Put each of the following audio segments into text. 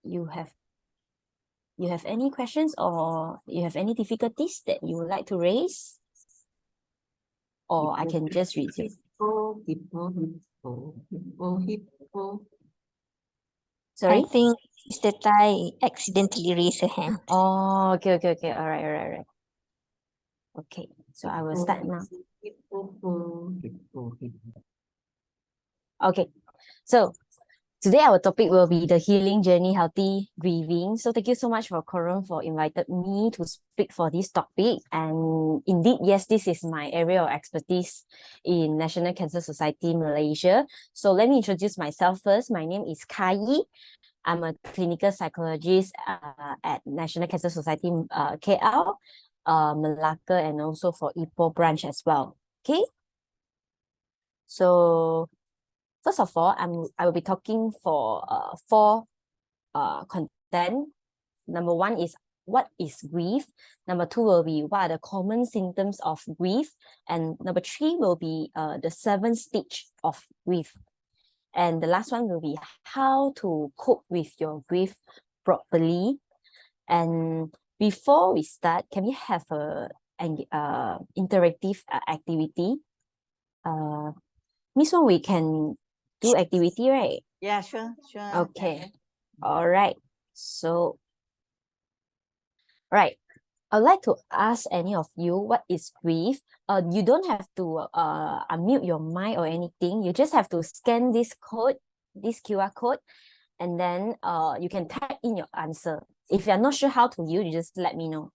you have any questions or you have any difficulties that you would like to raise? Or I can just read it. Sorry? I think Mr. Tai accidentally raised her hand. Oh, okay. All right. Okay, so I will start now. Okay, so today our topic will be the healing journey, healthy grieving. So thank you so much for Coron for invited me to speak for this topic. And indeed, yes, this is my area of expertise in National Cancer Society Malaysia. So let me introduce myself first. My name is Kai. I'm a clinical psychologist at National Cancer Society KL, Malacca, and also for Ipoh branch as well. Okay. So first of all, I will be talking for four content. Number one is what is grief. Number two will be what are the common symptoms of grief, and number three will be the 7 stage of grief. And the last one will be how to cope with your grief properly. And before we start, can we have an interactive activity? Miss Wong, we can do activity, right? Yeah, sure. Okay. All right. So, right. I'd like to ask any of you what is grief. You don't have to unmute your mic or anything. You just have to scan this code, this QR code, and then you can type in your answer. If you're not sure how to use, you just let me know.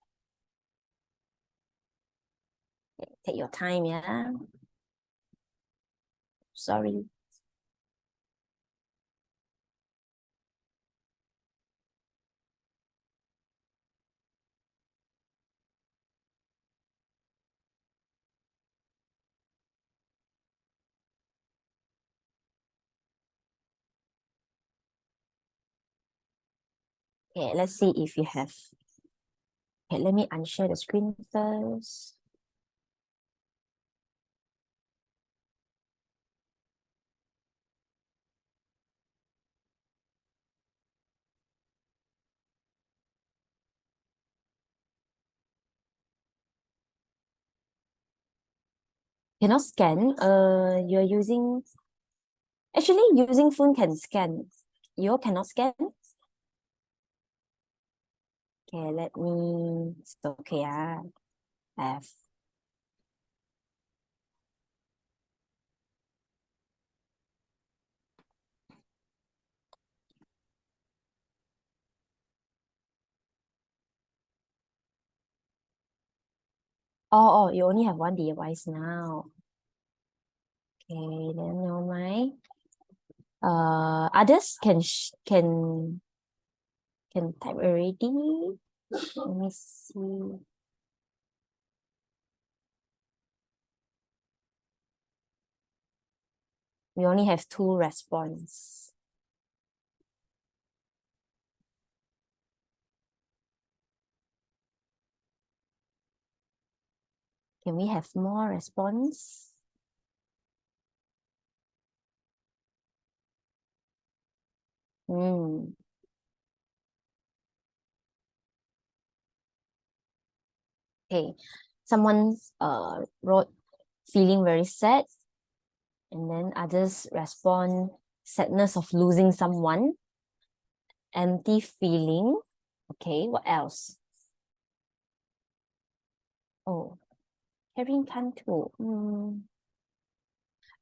Okay, take your time, yeah. Sorry. Okay, let's see if you have. Okay, let me unshare the screen first. Cannot scan. You're using. Actually, using phone can scan. You cannot scan. Okay, let me. It's okay. Have. Oh, you only have one device now. Okay, then never mind. Others can type already. Let me see. We only have 2 response. Can we have more response? Okay, someone wrote feeling very sad, and then others respond sadness of losing someone, empty feeling. Okay, what else? Oh, Kevin can't too.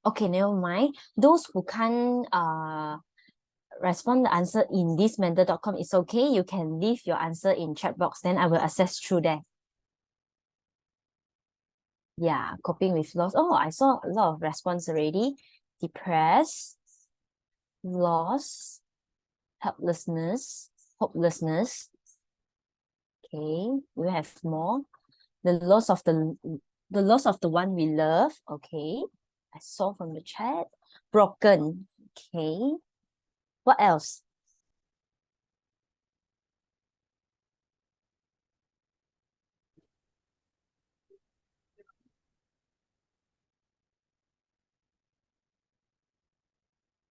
Okay, never mind. Those who can't respond the answer in this mentor.com, it's okay. You can leave your answer in chat box, then I will assess through there. Yeah, coping with loss. Oh, I saw a lot of response already. Depressed, loss, helplessness, hopelessness. Okay, we have more. The loss of the one we love. Okay, I saw from the chat. Broken. Okay, what else?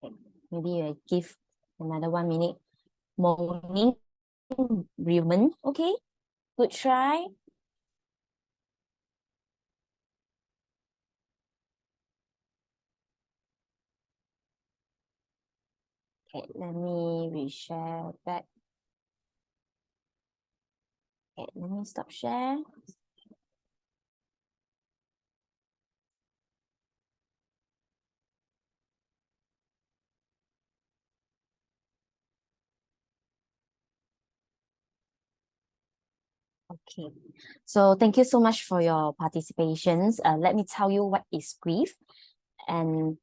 Okay. Maybe I give another 1 minute. mourning, bereavement. Okay, good try. Okay, let me reshare back. Okay, let me stop share. Okay, so thank you so much for your participations. Let me tell you what is grief. And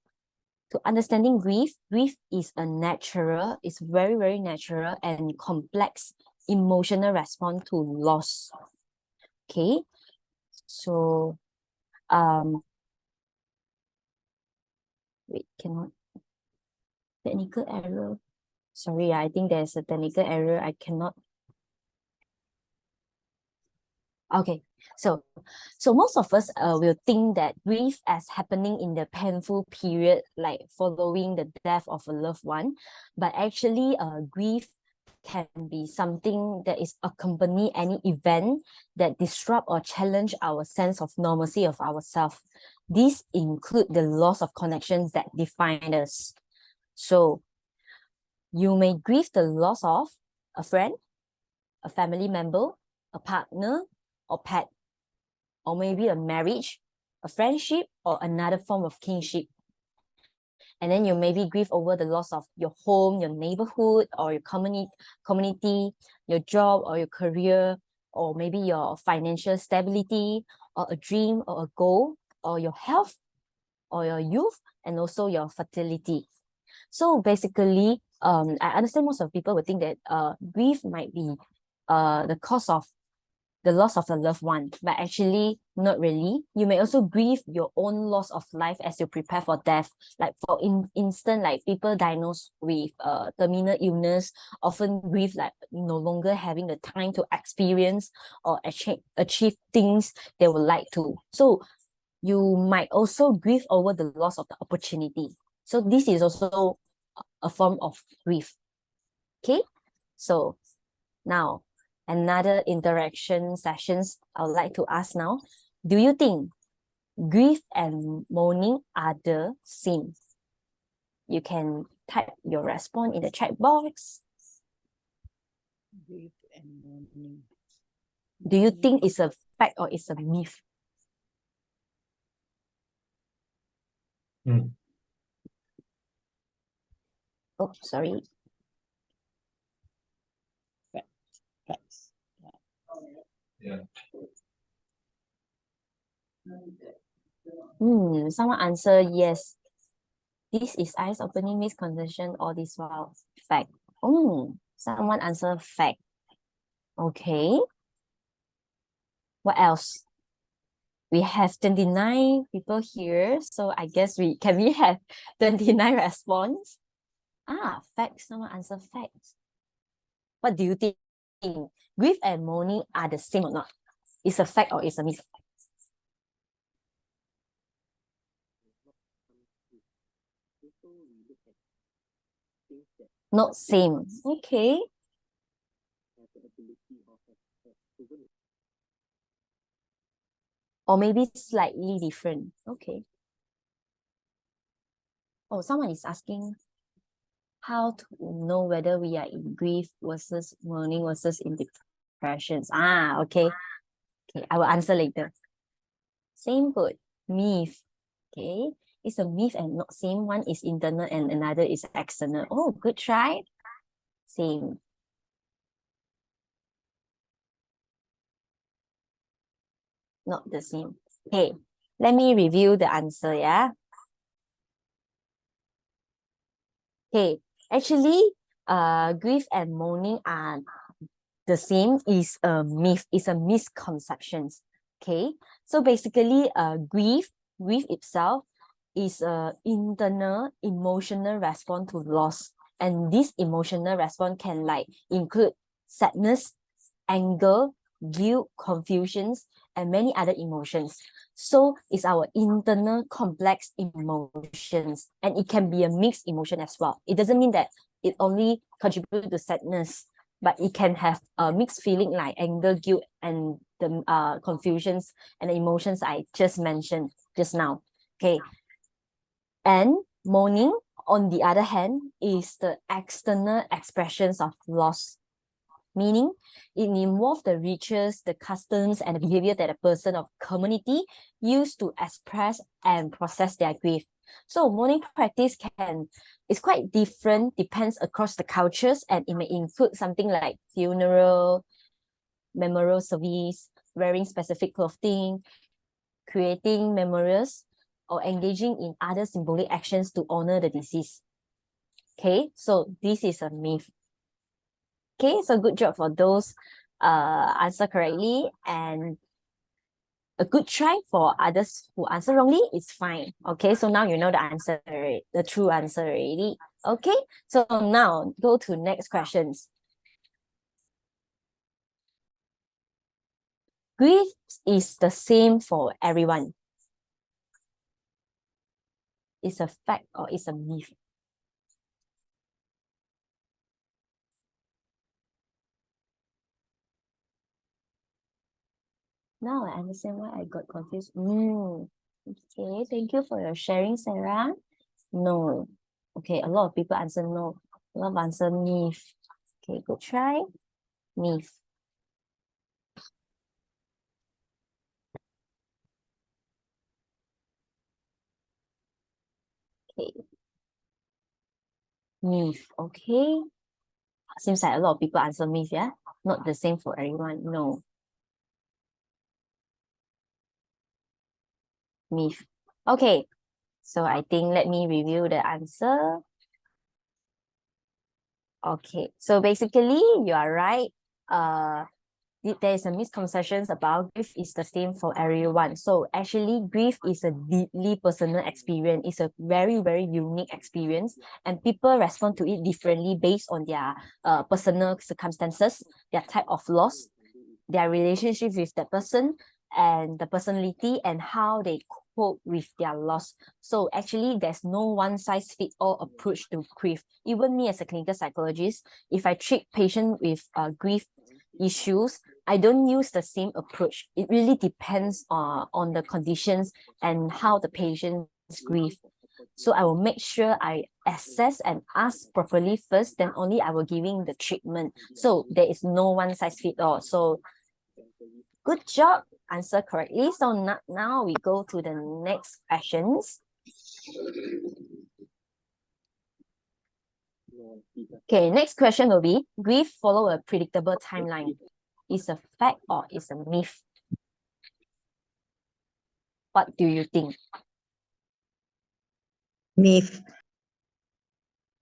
to understanding grief, grief is a natural, it's very, very natural and complex emotional response to loss. Okay, so wait, cannot, technical error. Sorry, I think there's a technical error. I cannot. Okay, so most of us will think that grief as happening in the painful period, like following the death of a loved one, but actually grief can be something that is accompany any event that disrupt or challenge our sense of normalcy of ourselves. These include the loss of connections that define us. So you may grieve the loss of a friend, a family member, a partner, or pet, or maybe a marriage, a friendship, or another form of kinship. And then you maybe grieve over the loss of your home, your neighborhood, or your community, your job or your career, or maybe your financial stability, or a dream or a goal, or your health, or your youth, and also your fertility. So basically, I understand most of people would think that grief might be the cause of the loss of a loved one, but actually not really. You may also grieve your own loss of life as you prepare for death. Like for instance, like people diagnosed with terminal illness often grieve like no longer having the time to experience or achieve things they would like to. So you might also grieve over the loss of the opportunity. So this is also a form of grief. Okay, so now another interaction sessions I would like to ask now. Do you think grief and mourning are the same? You can type your response in the chat box. Grief and mourning. Do you think it's a fact or it's a myth? Oh, sorry. Facts. Yeah. Someone answer yes. This is eyes opening misconception or this while fact. Someone answer fact. Okay. What else? We have 29 people here, so I guess we have 29 response? Facts. Someone answer facts. What do you think? Grief and mourning are the same or not? It's a fact or it's a myth? Not same. Okay. Or maybe slightly different. Okay. Oh, someone is asking how to know whether we are in grief versus mourning versus in depressions. Okay. Okay, I will answer later. Same good. Myth. Okay. It's a myth and not same. One is internal and another is external. Oh, good try. Same. Not the same. Okay, let me review the answer, yeah? Okay, actually, grief and mourning are the same. Is a myth, is a misconception. Okay, so basically, grief itself is a internal emotional response to loss, and this emotional response can like include sadness, anger, guilt, confusions, and many other emotions. So it's our internal complex emotions, and it can be a mixed emotion as well. It doesn't mean that it only contributes to sadness, but it can have a mixed feeling like anger, guilt, and the confusions and the emotions I just mentioned just now. Okay. And mourning, on the other hand, is the external expressions of loss, meaning it involves the rituals, the customs, and the behavior that a person of community use to express and process their grief. So mourning practice is quite different, depends across the cultures, and it may include something like funeral, memorial service, wearing specific clothing, creating memorials, or engaging in other symbolic actions to honor the deceased. Okay, so this is a myth. Okay, so good job for those answer correctly, and a good try for others who answer wrongly is fine. Okay, so now you know the answer, the true answer already. Okay, so now go to next questions. Grief is the same for everyone. It's a fact or it's a myth? Now I understand why I got confused. Okay, thank you for your sharing, Sarah. No. Okay, a lot of people answer no. A lot of answer myth. Okay, good try. Myth. Okay. Myth. Okay. Seems like a lot of people answer myth, yeah? Not the same for everyone. No. Myth. Okay. So I think let me review the answer. Okay. So basically, you are right. There is a misconception about grief is the same for everyone. So actually, grief is a deeply personal experience. It's a very, very unique experience, and people respond to it differently based on their personal circumstances, their type of loss, their relationship with the person, and the personality, and how they cope with their loss. So actually, there's no one-size-fits-all approach to grief. Even me as a clinical psychologist, if I treat patient with grief issues, I don't use the same approach. It really depends on the conditions and how the patients grieve. So I will make sure I assess and ask properly first, then only I will giving the treatment. So there is no one size fit all. So good job, answer correctly. So now we go to the next questions. Okay, next question will be, grief follow a predictable timeline. Is a fact or is a myth? What do you think? Myth.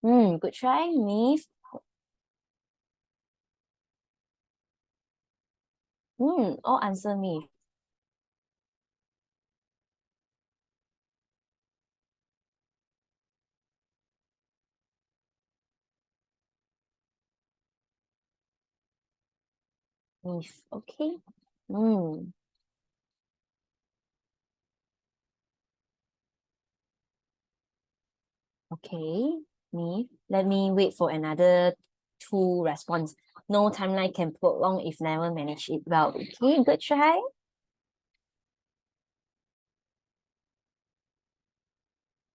Good try, myth. All answer myth. Myth, okay. Okay, myth. Let me wait for another two response. No timeline can prolong if never manage it well. Okay, good try.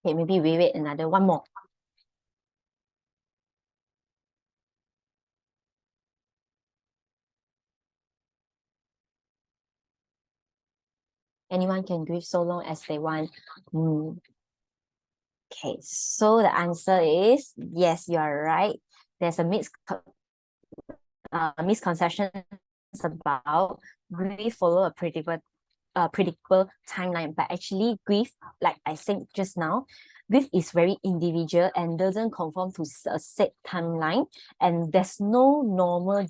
Okay, maybe we wait another one more. Anyone can grieve so long as they want. Okay, so the answer is yes, you are right. There's a misconception about grief follow a predictable timeline, but actually grief, like I said just now, grief is very individual and doesn't conform to a set timeline, and there's no normal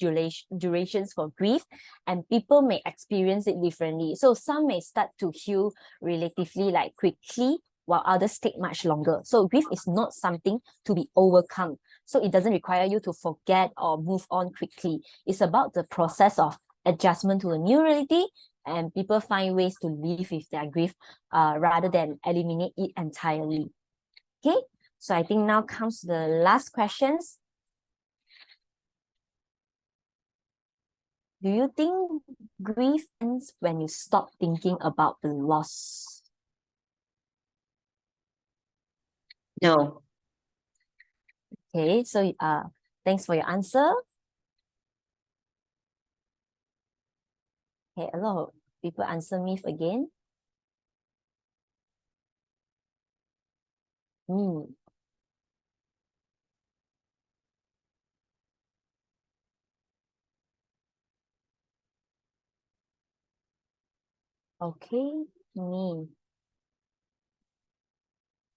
durations for grief, and people may experience it differently. So some may start to heal relatively like quickly, while others take much longer. So grief is not something to be overcome. So it doesn't require you to forget or move on quickly. It's about the process of adjustment to a new reality, and people find ways to live with their grief rather than eliminate it entirely. Okay, so I think now comes the last questions. Do you think grief ends when you stop thinking about the loss? No. Okay, so thanks for your answer. Okay, a lot of people answer myth again. Okay, me.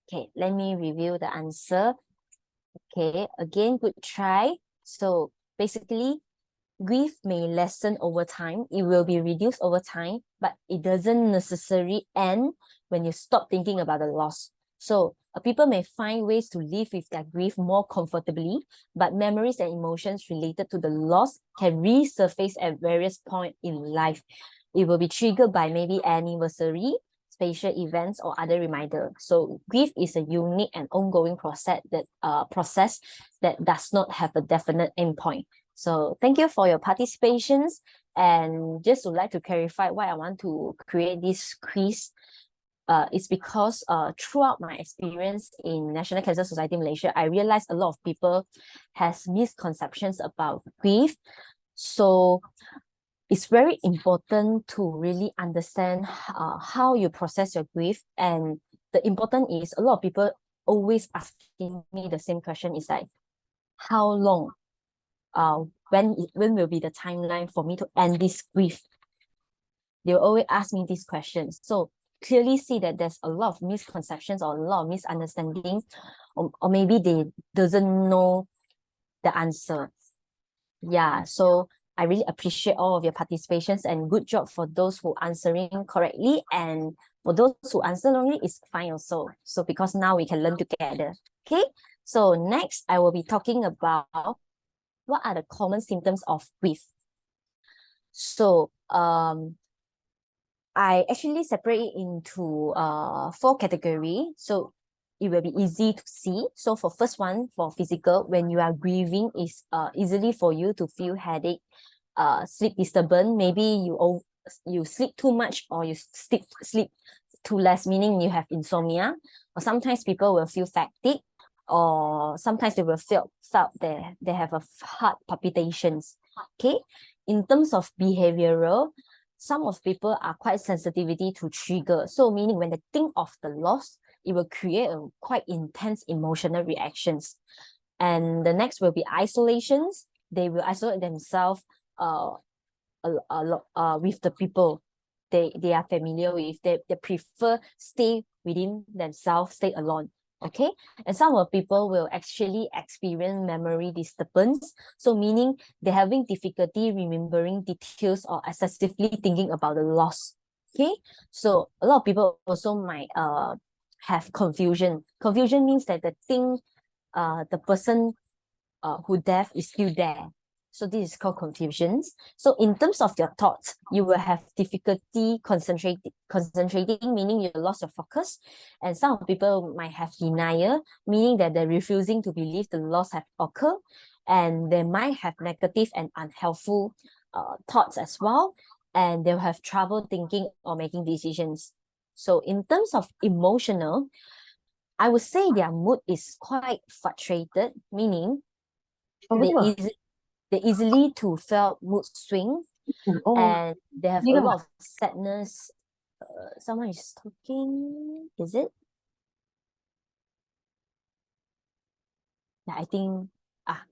Okay, let me review the answer. Okay, again, good try. So basically, grief may lessen over time. It will be reduced over time, but it doesn't necessarily end when you stop thinking about the loss. So people may find ways to live with their grief more comfortably, but memories and emotions related to the loss can resurface at various points in life. It will be triggered by maybe anniversary, special events, or other reminder. So grief is a unique and ongoing process that does not have a definite endpoint. So thank you for your participations. And just would like to clarify why I want to create this quiz. It's because throughout my experience in National Cancer Society Malaysia, I realized a lot of people has misconceptions about grief. So it's very important to really understand how you process your grief. And the important is a lot of people always asking me the same question is like, how long? When will be the timeline for me to end this grief? They'll always ask me these questions. So clearly see that there's a lot of misconceptions or a lot of misunderstanding, or maybe they doesn't know the answer. Yeah, so I really appreciate all of your participations and good job for those who answering correctly, and for those who answer wrongly, it's fine also. So because now we can learn together. Okay, so next I will be talking about what are the common symptoms of grief. So I actually separate it into 4 categories. So it will be easy to see. So for first one, for physical, when you are grieving, is easily for you to feel headache, sleep disturbance. Maybe you sleep too much, or you sleep too less, meaning you have insomnia. Or sometimes people will feel fatigue, or sometimes they will felt they have a heart palpitations. Okay, in terms of behavioral, some of people are quite sensitivity to trigger. So meaning when they think of the loss, it will create a quite intense emotional reactions. And the next will be isolations. They will isolate themselves with the people they are familiar with. They prefer stay within themselves, stay alone. Okay, and some of people will actually experience memory disturbance. So meaning they're having difficulty remembering details or excessively thinking about the loss. Okay, so a lot of people also might have confusion. Confusion means that the person who deaf is still there. So this is called confusions. So in terms of your thoughts, you will have difficulty concentrating, meaning you lost your focus. And some people might have denial, meaning that they're refusing to believe the loss have occurred. And they might have negative and unhelpful thoughts as well. And they'll have trouble thinking or making decisions. So in terms of emotional, I would say their mood is quite fluctuated, meaning they easily to feel mood swing, and they have a lot of sadness. Someone is talking, is it? Yeah, I think,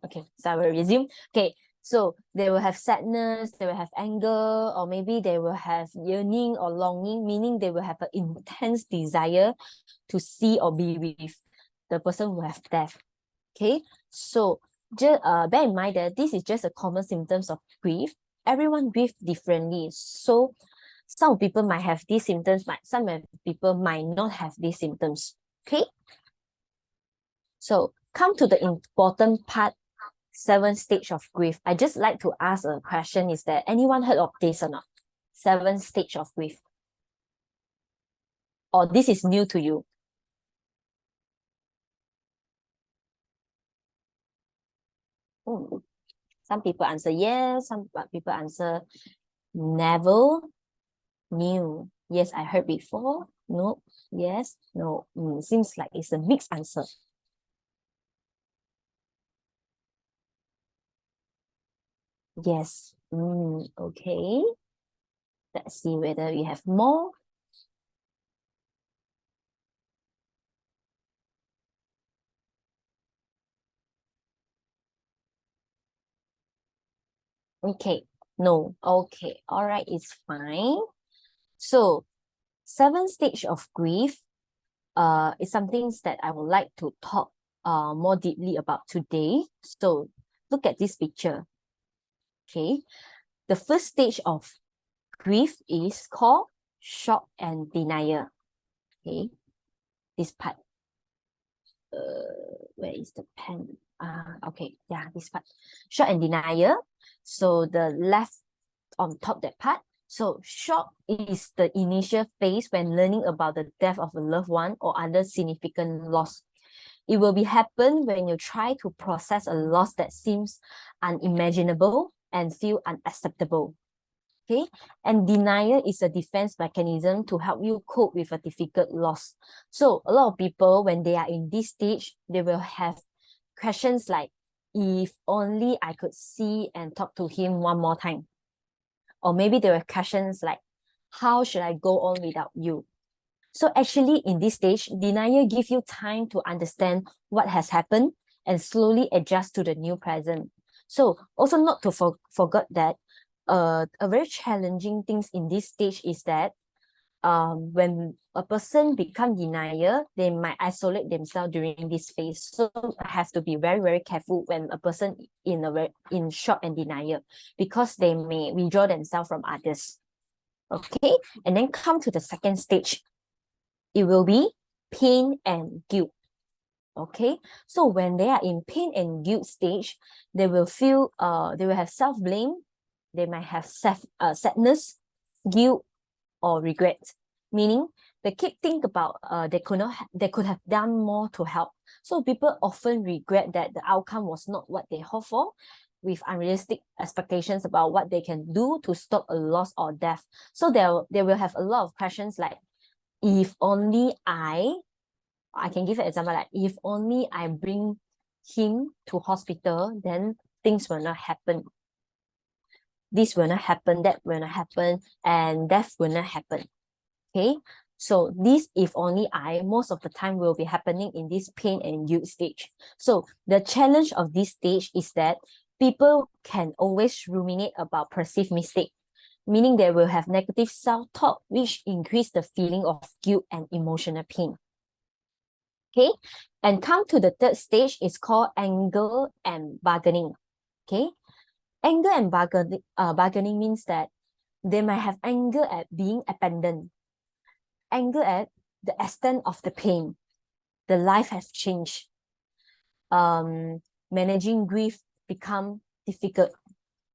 okay, so I will resume. Okay, so they will have sadness, they will have anger, or maybe they will have yearning or longing, meaning they will have an intense desire to see or be with the person who have death. Okay, so just bear in mind that this is just a common symptoms of grief. Everyone grieve differently. So some people might have these symptoms, but some people might not have these symptoms. Okay. So come to the important part, 7 stage of grief. I just like to ask a question. Is there anyone heard of this or not? 7 stage of grief. Or this is new to you? Some people answer yes, some people answer never knew. Yes, I heard before. No, yes, no. Seems like it's a mixed answer. Yes. Okay. Let's see whether we have more. Okay. No. Okay. All right. It's fine. So, 7 stage of grief is something that I would like to talk more deeply about today. So, look at this picture. Okay. The first stage of grief is called shock and denial. Okay. This part. Where is the pen? Okay. Yeah, this part. Shock and denial. So, the left on top that part. So shock is the initial phase when learning about the death of a loved one or other significant loss. It will be happen when you try to process a loss that seems unimaginable and feel unacceptable. Okay, and denial is a defense mechanism to help you cope with a difficult loss. So a lot of people, when they are in this stage, they will have questions like, if only I could see and talk to him one more time. Or maybe there were questions like, how should I go on without you? So actually in this stage, denial gives you time to understand what has happened and slowly adjust to the new present. So also not to forget that a very challenging things in this stage is that when a person become denial, they might isolate themselves during this phase. So have to be very, very careful when a person in shock and denial, because they may withdraw themselves from others. Okay, and then come to the second stage. It will be pain and guilt. Okay, so when they are in pain and guilt stage, they will feel they will have self-blame, they might have sadness, guilt, or regret, meaning they keep think about they could have done more to help. So people often regret that the outcome was not what they hoped for, with unrealistic expectations about what they can do to stop a loss or death. So they will have a lot of questions like, if only I can give an example like, if only I bring him to hospital, then things will not happen. This will not happen, that will not happen, and death will not happen. Okay, so this if only I most of the time will be happening in this pain and guilt stage. So the challenge of this stage is that people can always ruminate about perceived mistake, meaning they will have negative self-talk, which increase the feeling of guilt and emotional pain. Okay, and come to the third stage is called anger and bargaining. Okay, anger and bargaining means that they might have anger at being abandoned, anger at the extent of the pain, the life has changed. Managing grief become difficult,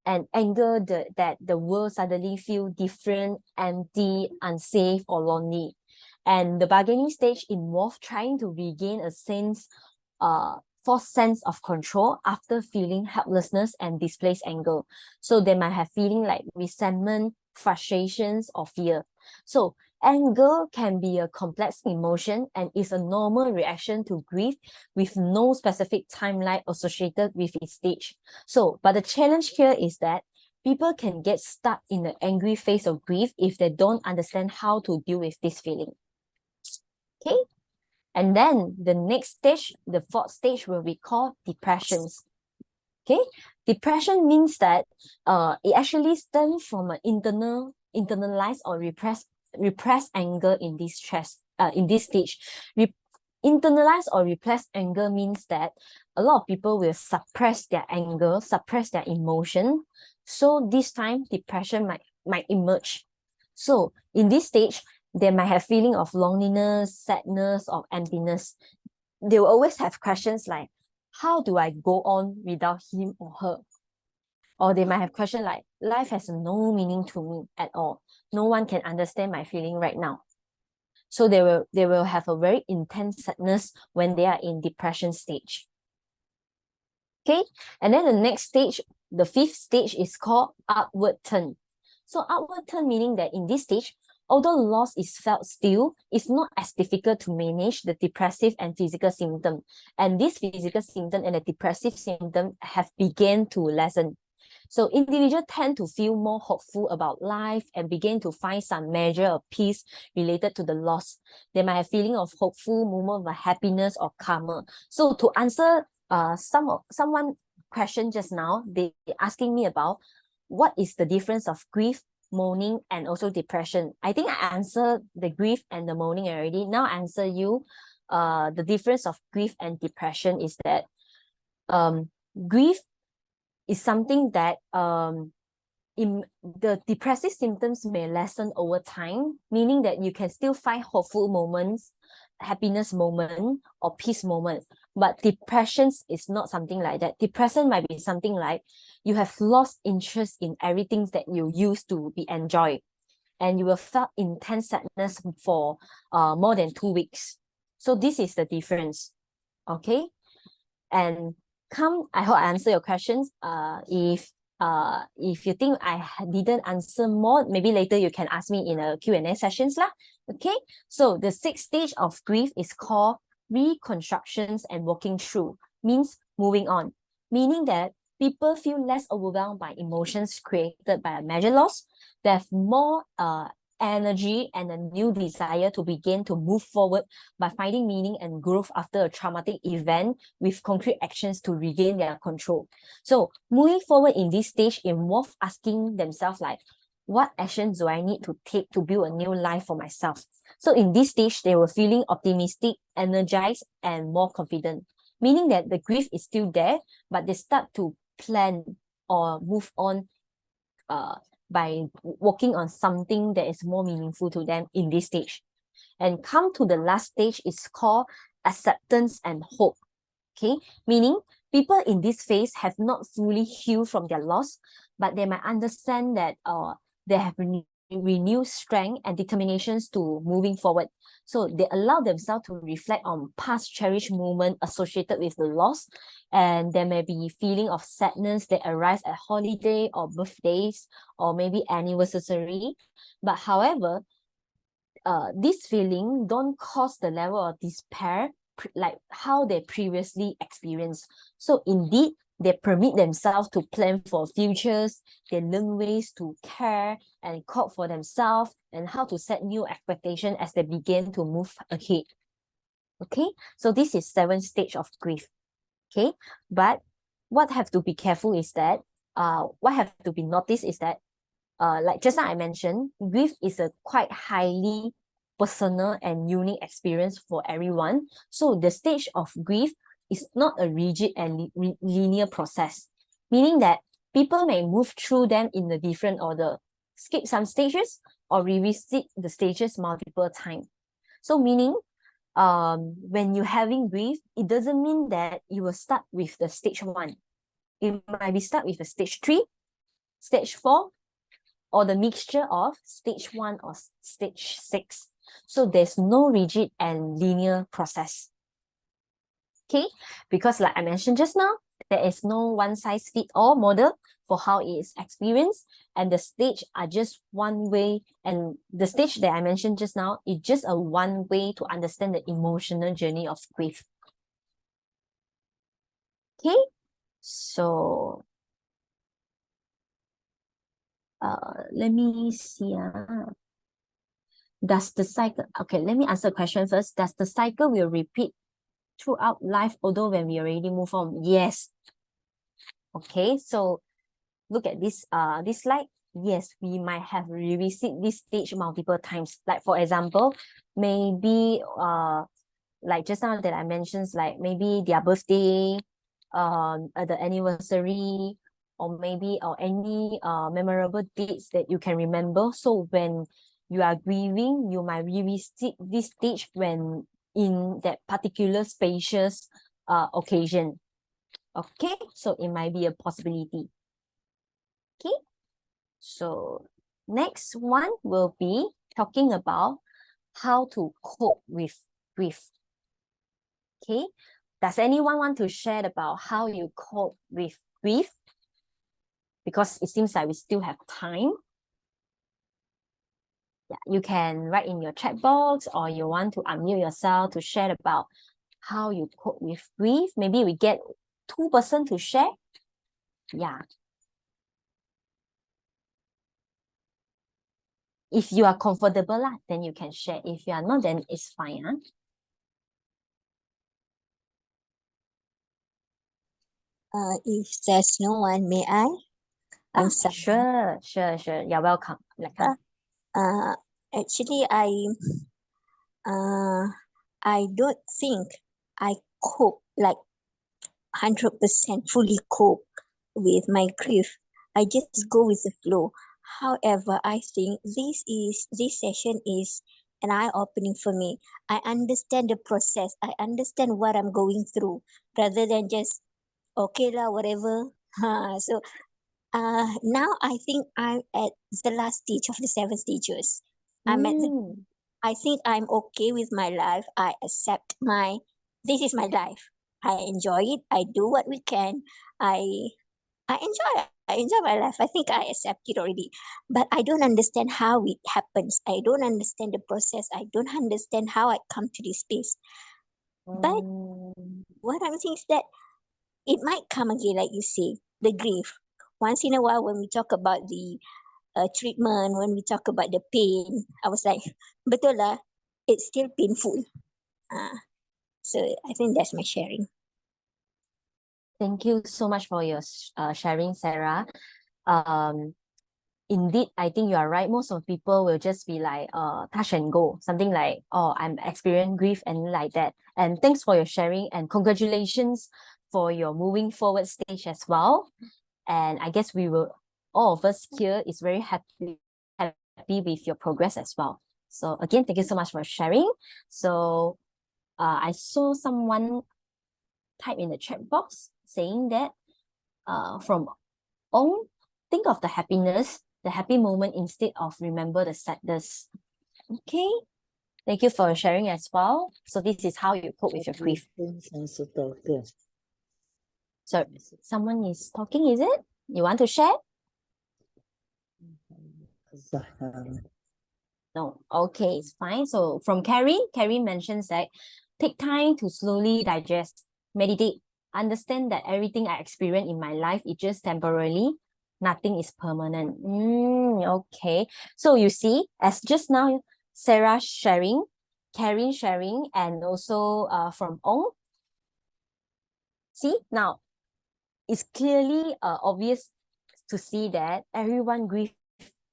and anger that the world suddenly feel different, empty, unsafe, or lonely. And the bargaining stage involves trying to regain a false sense of control after feeling helplessness and displaced anger. So they might have feeling like resentment, frustrations, or fear. So anger can be a complex emotion and is a normal reaction to grief with no specific timeline associated with its stage. So, but the challenge here is that people can get stuck in the angry phase of grief if they don't understand how to deal with this feeling. Okay, and then the next stage, the fourth stage, will be called depressions. Okay, depression means that it actually stems from an internalized or repressed anger in this stage. Internalized or repressed anger means that a lot of people will suppress their anger, suppress their emotion. So this time depression might emerge. So in this stage, they might have feeling of loneliness, sadness, or emptiness. They will always have questions like, how do I go on without him or her? Or they might have questions like, life has no meaning to me at all. No one can understand my feeling right now. So they will have a very intense sadness when they are in depression stage. Okay, and then the next stage the fifth stage is called upward turn. So upward turn meaning that in this stage, although loss is felt still, it's not as difficult to manage the depressive and physical symptom. And this physical symptom and the depressive symptom have begun to lessen. So individuals tend to feel more hopeful about life and begin to find some measure of peace related to the loss. They might have feeling of hopeful, moment of happiness or calmer. So to answer someone question just now, they asking me about what is the difference of grief, mourning, and also depression. I think I answered the grief and the mourning already. Now I answer you the difference of grief and depression is that grief is something that in the depressive symptoms may lessen over time, meaning that you can still find hopeful moments, happiness moment, or peace moment. But depression is not something like that. Depression might be something like you have lost interest in everything that you used to be enjoyed, and you will feel intense sadness for more than 2 weeks. So this is the difference. Okay, and I hope I answer your questions. If you think I didn't answer more, maybe later you can ask me in a Q&A sessions lah. Okay, so the sixth stage of grief is called reconstructions and walking through, means moving on, meaning that people feel less overwhelmed by emotions created by a major loss. They have more energy and a new desire to begin to move forward by finding meaning and growth after a traumatic event with concrete actions to regain their control. So moving forward in this stage involves asking themselves like, what actions do I need to take to build a new life for myself? So in this stage, they were feeling optimistic, energized, and more confident, meaning that the grief is still there, but they start to plan or move on by working on something that is more meaningful to them in this stage. And come to the last stage is called acceptance and hope. Okay, meaning people in this phase have not fully healed from their loss, but they might understand that they have renewed strength and determinations to moving forward. So they allow themselves to reflect on past cherished moments associated with the loss, and there may be feeling of sadness that arise at holiday or birthdays or maybe anniversary. But however, this feeling don't cause the level of despair like how they previously experienced. So indeed, they permit themselves to plan for futures, they learn ways to care and cope for themselves and how to set new expectations as they begin to move ahead. Okay, so this is 7th stage of grief. Okay, but what have to be careful is that, what have to be noticed is that, like just now I mentioned, grief is a quite highly personal and unique experience for everyone. So the stage of grief is not a rigid and linear process, meaning that people may move through them in a different order, skip some stages, or revisit the stages multiple times. So meaning, when you're having grief, it doesn't mean that you will start with the stage 1. It might be start with the stage 3, stage 4, or the mixture of stage 1 or stage 6. So there's no rigid and linear process. Okay, because like I mentioned just now, there is no one-size-fits-all model for how it is experienced, and the stage are just one way, and the stage that I mentioned just now is just a one way to understand the emotional journey of grief. Okay, so let me see. Does the cycle, okay, let me answer the question first. Does the cycle will repeat throughout life, although when we already move on? Yes. Okay, so look at this this slide. Yes, we might have revisit this stage multiple times. Like for example, maybe like just now that I mentioned, like maybe their birthday, the anniversary, or maybe any memorable dates that you can remember. So when you are grieving, you might revisit this stage when in that particular spacious occasion. Okay, so it might be a possibility. Okay, so next one will be talking about how to cope with grief. Okay, does anyone want to share about how you cope with grief? because it seems like we still have time. Yeah, you can write in your chat box, or you want to unmute yourself to share about how you cope with grief. Maybe we get 2 person to share. Yeah. If you are comfortable, then you can share. If you are not, then it's fine. Huh? If there's no one, may I? I'm sorry. Sure. You're welcome. Actually, I don't think I cope like 100% fully cope with my grief. I just go with the flow. However, I think this session is an eye-opening for me. I understand the process. I understand what I'm going through rather than just okay lah, whatever. So now I think I'm at the last stage of the 7 stages. I think I'm okay with my life. I accept this is my life. I enjoy it. I do what we can. I enjoy my life. I think I accept it already. But I don't understand how it happens. I don't understand the process. I don't understand how I come to this space. But what I'm saying is that it might come again, like you say, the grief. Once in a while, when we talk about the treatment, when we talk about the pain, I was like, betul lah, it's still painful. So I think that's my sharing. Thank you so much for your sharing, Sarah. Indeed, I think you are right. Most of people will just be like touch and go, something like, oh, I'm experiencing grief and like that. And thanks for your sharing, and congratulations for your moving forward stage as well. And I guess all of us here is very happy with your progress as well. So again, thank you so much for sharing. So I saw someone type in the chat box saying that from Ong, think of the happy moment instead of remember the sadness. Okay, thank you for sharing as well. So this is how you cope with your grief. So someone is talking, is it? You want to share? No, okay, it's fine. So from Carrie mentions that take time to slowly digest, meditate, understand that everything I experience in my life is just temporarily. Nothing is permanent. Okay. So you see, as just now, Sarah sharing, Karen sharing, and also from Ong. See, now it's clearly obvious to see that everyone grieves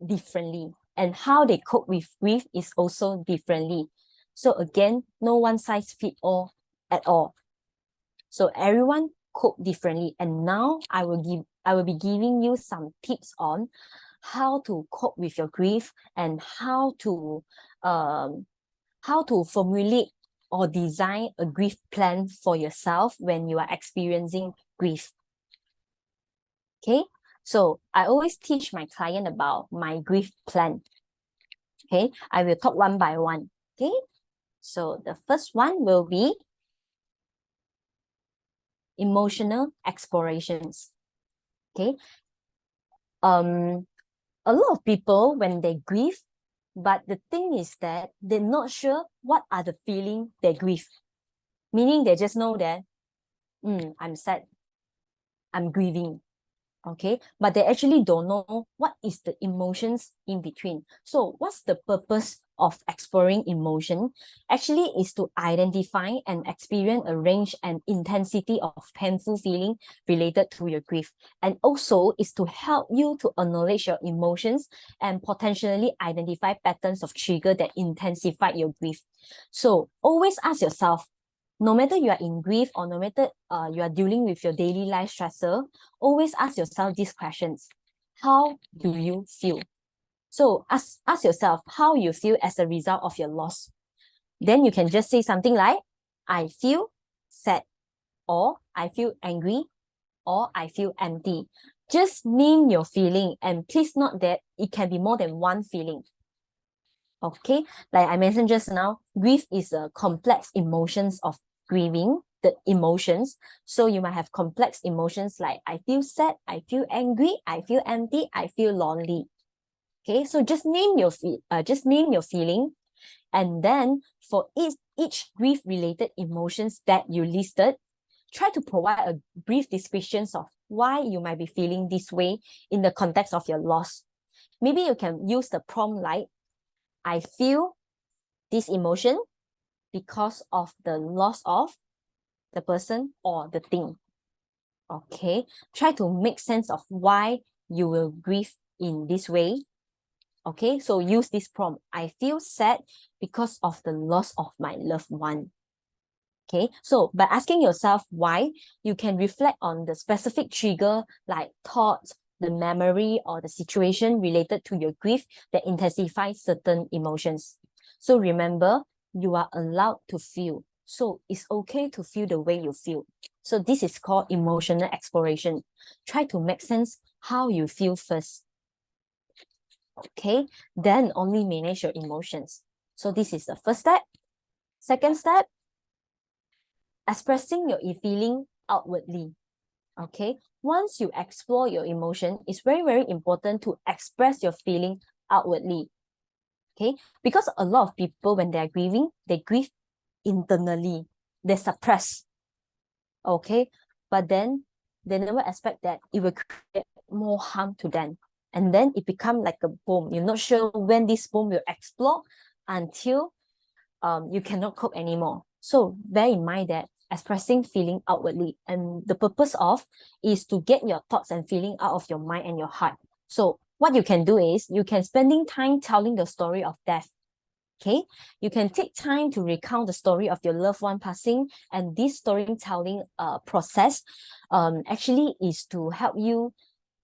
differently, and how they cope with grief is also differently. So again, no one size fits all at all. So everyone cope differently, and now I will be giving you some tips on how to cope with your grief and how to formulate or design a grief plan for yourself when you are experiencing grief. Okay, so I always teach my client about my grief plan. Okay, I will talk one by one. Okay, so the first one will be emotional explorations. Okay, a lot of people when they grieve, but the thing is that they're not sure what are the feeling they grieve. Meaning they just know that, I'm sad, I'm grieving. Okay, but they actually don't know what is the emotions in between. So what's the purpose of exploring emotion? Actually is to identify and experience a range and intensity of painful feeling related to your grief, and also is to help you to acknowledge your emotions and potentially identify patterns of trigger that intensify your grief. So always ask yourself, no matter you are in grief or no matter you are dealing with your daily life stressor, always ask yourself these questions. How do you feel? So ask yourself how you feel as a result of your loss. Then you can just say something like, I feel sad, or I feel angry, or I feel empty. Just name your feeling, and please note that it can be more than one feeling. Okay, like I mentioned just now, grief is a complex emotions of grieving, the emotions. So you might have complex emotions like I feel sad, I feel angry, I feel empty, I feel lonely. Okay, so just name your feeling, and then for each grief-related emotions that you listed, try to provide a brief description of why you might be feeling this way in the context of your loss. Maybe you can use the prompt like, I feel this emotion because of the loss of the person or the thing. Okay, try to make sense of why you will grieve in this way. Okay, so use this prompt. I feel sad because of the loss of my loved one. Okay, so by asking yourself why, you can reflect on the specific trigger like thoughts, the memory, or the situation related to your grief that intensifies certain emotions. So remember, you are allowed to feel. So it's okay to feel the way you feel. So this is called emotional exploration. Try to make sense how you feel first. Okay, then only manage your emotions. So this is the first step. Second step, expressing your feeling outwardly. Okay, once you explore your emotion, it's very, very important to express your feeling outwardly. Okay, because a lot of people, when they're grieving, they grieve internally, they suppress. Okay, but then they never expect that it will create more harm to them. And then it becomes like a bomb. You're not sure when this bomb will explode until you cannot cope anymore. So bear in mind that expressing feeling outwardly, and the purpose of is to get your thoughts and feeling out of your mind and your heart. So what you can do is you can spending time telling the story of death. Okay, you can take time to recount the story of your loved one passing, and this storytelling process actually is to help you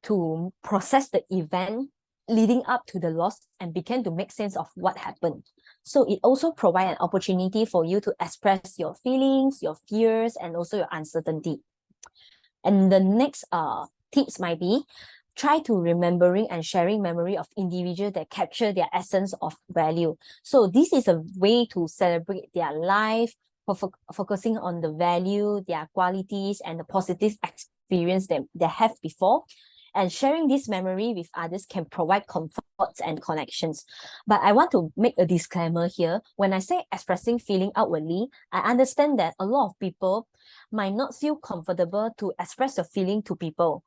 to process the event leading up to the loss and begin to make sense of what happened. So it also provides an opportunity for you to express your feelings, your fears, and also your uncertainty. And the next tips might be, try to remembering and sharing memory of individuals that capture their essence of value. So this is a way to celebrate their life, focusing on the value, their qualities, and the positive experience that they have before. And sharing this memory with others can provide comforts and connections. But I want to make a disclaimer here. When I say expressing feeling outwardly, I understand that a lot of people might not feel comfortable to express your feeling to people.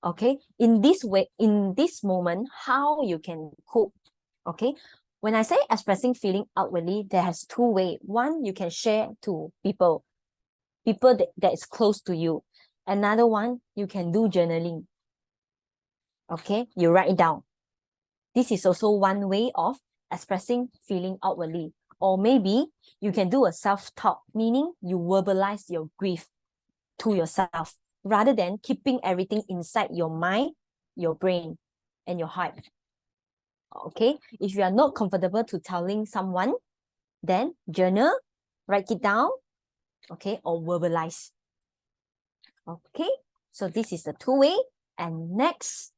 Okay, in this way, in this moment, how you can cope. Okay, when I say expressing feeling outwardly, there has two ways. One, you can share to people that is close to you. Another one, you can do journaling. Okay, you write it down. This is also one way of expressing feeling outwardly. Or maybe you can do a self-talk, meaning you verbalize your grief to yourself rather than keeping everything inside your mind, your brain, and your heart. Okay, if you are not comfortable to telling someone, then journal, write it down, okay, or verbalize. Okay, so this is the two-way. And next,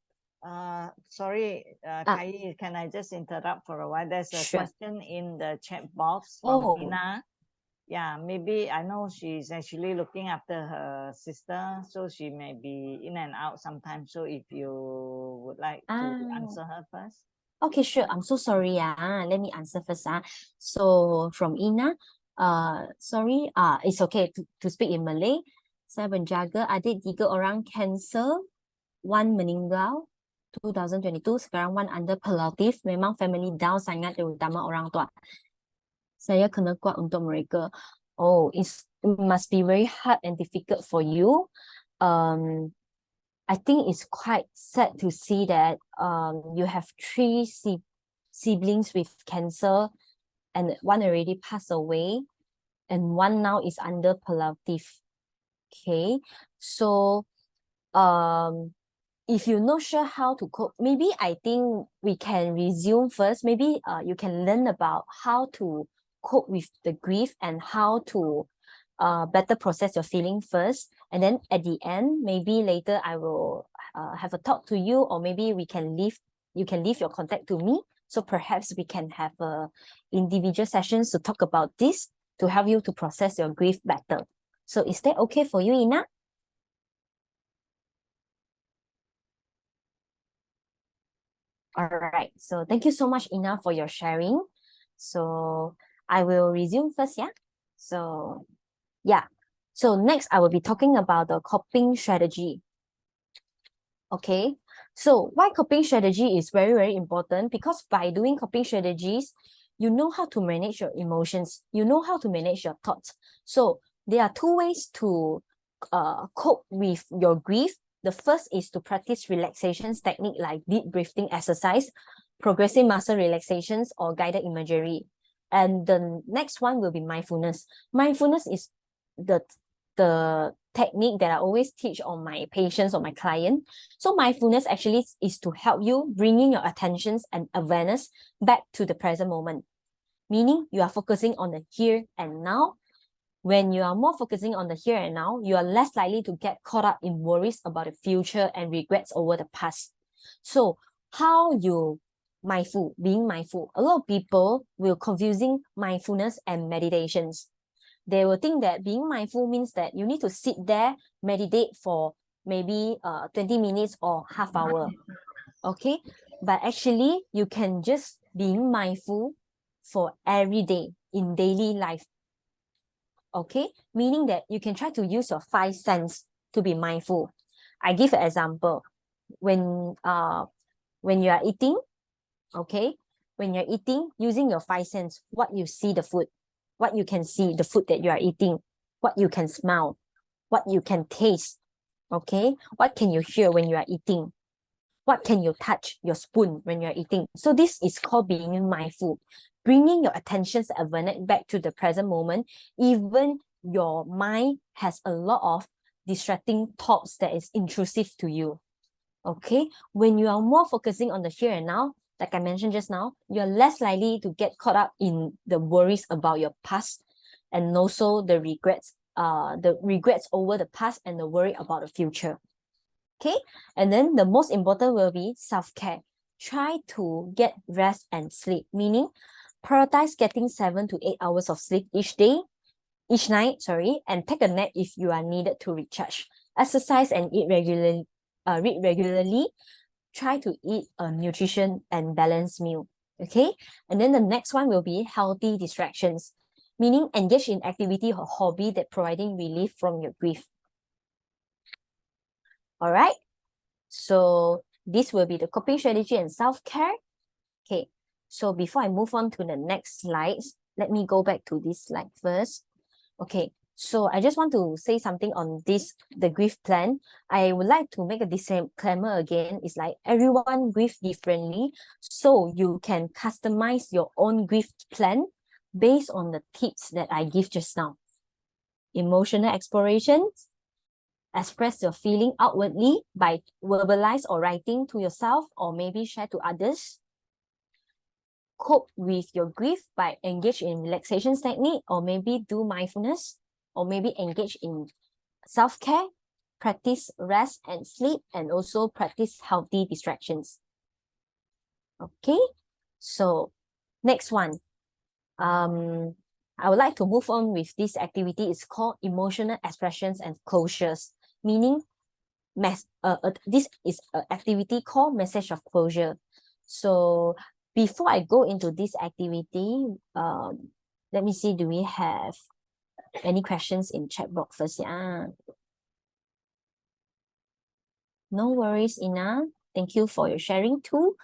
sorry, Kai, can I just interrupt for a while? There's a sure. question in the chat box from Oh. Ina. Yeah, maybe I know she's actually looking after her sister, so she may be in and out sometimes. So if you would like to answer her first. Okay, sure. I'm so sorry. Let me answer first. So from Ina, sorry, it's okay to speak in Malay. Saya menjaga adik 3 orang cancer, 1 meninggal 2022, sekarang 1 under palliative. Memang family down sangat, terutama orang tua. Saya kena kuat untuk mereka. Oh, it must be very hard and difficult for you. I think it's quite sad to see that you have 3 siblings with cancer, and 1 already passed away, and 1 now is under palliative. Okay, so if you're not sure how to cope, maybe I think we can resume first. Maybe you can learn about how to cope with the grief and how to better process your feeling first, and then at the end, maybe later I will have a talk to you, or maybe you can leave your contact to me, so perhaps we can have individual sessions to talk about this to help you to process your grief better. So is that okay for you, Ina? All right. So thank you so much, Ina, for your sharing. So I will resume first, yeah? So yeah. So next I will be talking about the coping strategy. Okay. So why coping strategy is very, very important? Because by doing coping strategies, you know how to manage your emotions. You know how to manage your thoughts. So there are two ways to cope with your grief. The first is to practice relaxation technique like deep breathing exercise, progressive muscle relaxations, or guided imagery. And the next one will be mindfulness. Mindfulness is the technique that I always teach on my patients or my client. So mindfulness actually is to help you bringing your attentions and awareness back to the present moment, meaning you are focusing on the here and now. When you are more focusing on the here and now, you are less likely to get caught up in worries about the future and regrets over the past. So how you being mindful? A lot of people will confusing mindfulness and meditations. They will think that being mindful means that you need to sit there, meditate for maybe 20 minutes or half hour. Okay. But actually, you can just be mindful for every day in daily life. Okay. Meaning that you can try to use your 5 senses to be mindful. I give an example. When you are eating, okay, when you're eating, using your 5 senses, what you see the food, what you can see, the food that you are eating, what you can smell, what you can taste, okay? What can you hear when you are eating? What can you touch your spoon when you're eating? So this is called being mindful, bringing your attention's awareness back to the present moment, even your mind has a lot of distracting thoughts that is intrusive to you. Okay, when you are more focusing on the here and now, like I mentioned just now, you're less likely to get caught up in the worries about your past and also the regrets over the past and the worry about the future. Okay, and then the most important will be self-care. Try to get rest and sleep, meaning prioritize getting 7 to 8 hours of sleep each night, and take a nap if you are needed to recharge. Exercise and read regularly. Try to eat a nutrition and balanced meal. Okay, and then the next one will be healthy distractions, meaning engage in activity or hobby that providing relief from your grief. All right, so this will be the coping strategy and self-care. Okay, so before I move on to the next slides, let me go back to this slide first. Okay, so I just want to say something on the grief plan. I would like to make a disclaimer again. It's like everyone grieve differently. So you can customize your own grief plan based on the tips that I give just now. Emotional exploration. Express your feeling outwardly by verbalize or writing to yourself or maybe share to others. Cope with your grief by engage in relaxation technique or maybe do mindfulness or maybe engage in self-care, practice rest and sleep, and also practice healthy distractions. Okay, so next one. I would like to move on with this activity. It's called emotional expressions and closures, meaning this is an activity called message of closure. So before I go into this activity, let me see, do we have any questions in chat box first? Yeah. No worries, Ina. Thank you for your sharing too.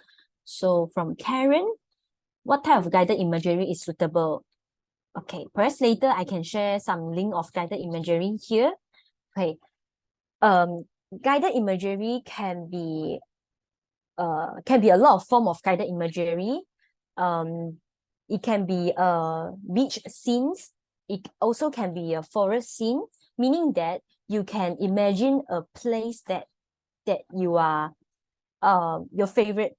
So from Karen, what type of guided imagery is suitable? Okay, perhaps later I can share some link of guided imagery here. Okay, guided imagery can be a lot of form of guided imagery. It can be beach scenes. It also can be a forest scene, meaning that you can imagine a place that you are your favorite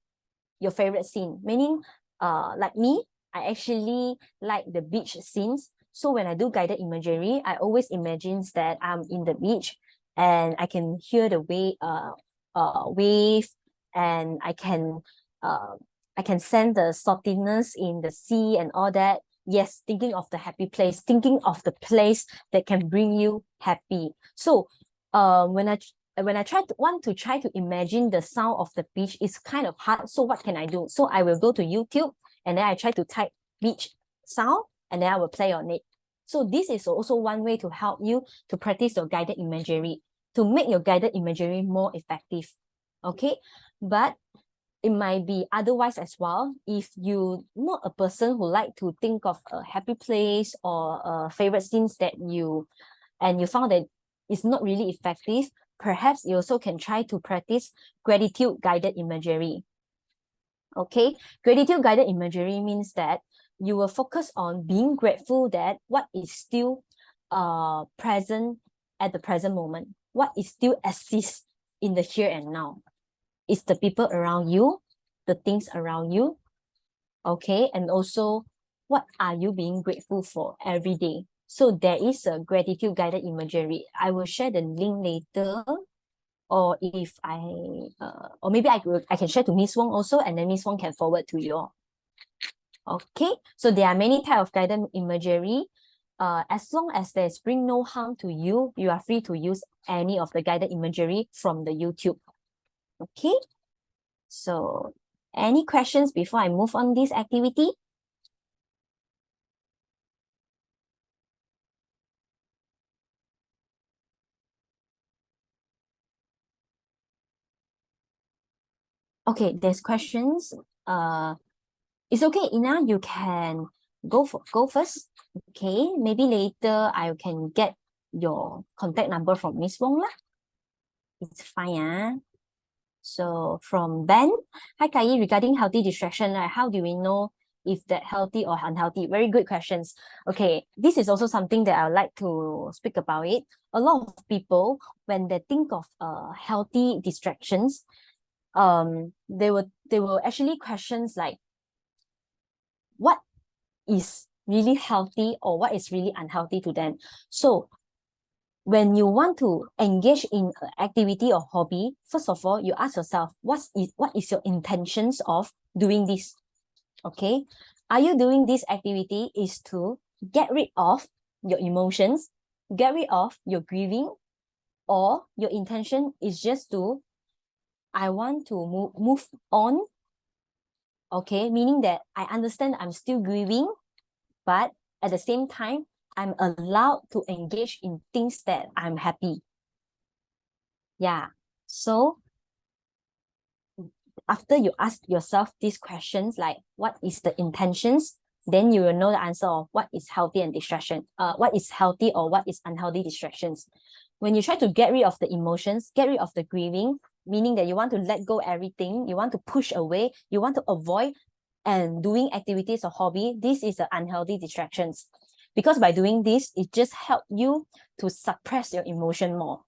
scene. Meaning like me, I actually like the beach scenes. So when I do guided imagery, I always imagine that I'm in the beach and I can hear the wave, and I can sense the saltiness in the sea and all that. Yes, thinking of the happy place, thinking of the place that can bring you happy. So when I want to try to imagine the sound of the beach, it's kind of hard. So what can I do? So I will go to YouTube and then I try to type beach sound and then I will play on it. So this is also one way to help you to practice your guided imagery, to make your guided imagery more effective. Okay, but it might be otherwise as well. If you not a person who like to think of a happy place or favorite scenes that you found that it's not really effective, perhaps you also can try to practice gratitude guided imagery. Okay, gratitude guided imagery means that you will focus on being grateful that what is still present at the present moment, what is still exists in the here and now. It's the people around you, the things around you, okay, and also what are you being grateful for every day. So there is a gratitude guided imagery. I will share the link later, or if or maybe I can share to Miss Wong also, and then Miss Wong can forward to you all. Okay, so there are many types of guided imagery. As long as there's bring no harm to you, you are free to use any of the guided imagery from the YouTube. Okay, so any questions before I move on this activity? Okay, there's questions. It's okay, Ina, you can go first. Okay, maybe later I can get your contact number from Miss Wong lah. It's fine. So from Ben, hi Kai, regarding healthy distraction, right? How do we know if that healthy or unhealthy? Very good questions. Okay, this is also something that I would like to speak about it. A lot of people, when they think of healthy distractions, they will actually questions like, what is really healthy or what is really unhealthy to them. So when you want to engage in an activity or hobby, first of all, you ask yourself, what is your intentions of doing this? Okay, are you doing this activity is to get rid of your emotions, get rid of your grieving, or your intention is just to, I want to move on? Okay, meaning that I understand I'm still grieving, but at the same time, I'm allowed to engage in things that I'm happy. Yeah. So after you ask yourself these questions, like what is the intentions, then you will know the answer of what is healthy and distraction. What is healthy or what is unhealthy distractions. When you try to get rid of the emotions, get rid of the grieving, meaning that you want to let go everything, you want to push away, you want to avoid and doing activities or hobby, this is an unhealthy distractions. Because by doing this, it just helps you to suppress your emotion more.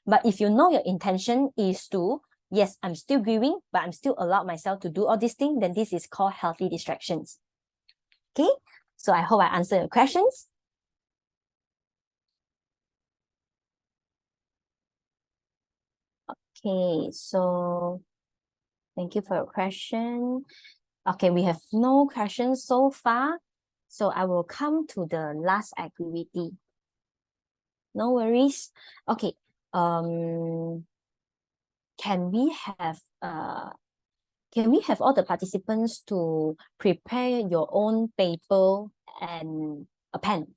But if you know your intention is to, yes, I'm still grieving, but I'm still allowed myself to do all these things, then this is called healthy distractions. Okay, so I hope I answered your questions. Okay, so thank you for your question. Okay, we have no questions so far. So I will come to the last activity. No worries. Okay, can we have all the participants to prepare your own paper and a pen?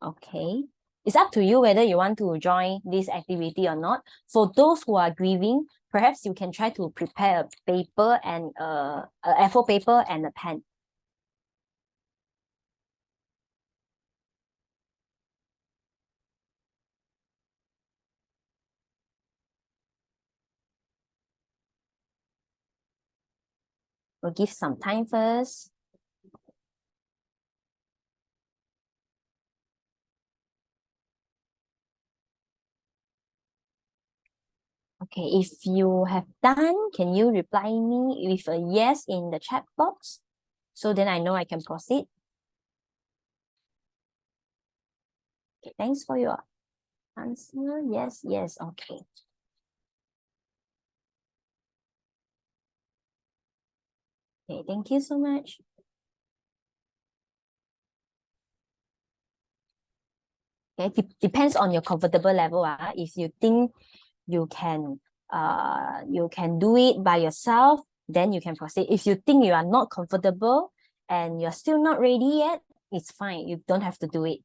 Okay, it's up to you whether you want to join this activity or not. For those who are grieving, perhaps you can try to prepare a paper and a A4 paper and a pen. We'll give some time first. Okay, if you have done, can you reply me with a yes in the chat box? So then I know I can proceed. Okay, thanks for your answer. Yes, yes, okay. Okay, thank you so much. Okay, depends on your comfortable level. If you think you can do it by yourself, then you can proceed. If you think you are not comfortable and you're still not ready yet, it's fine. You don't have to do it.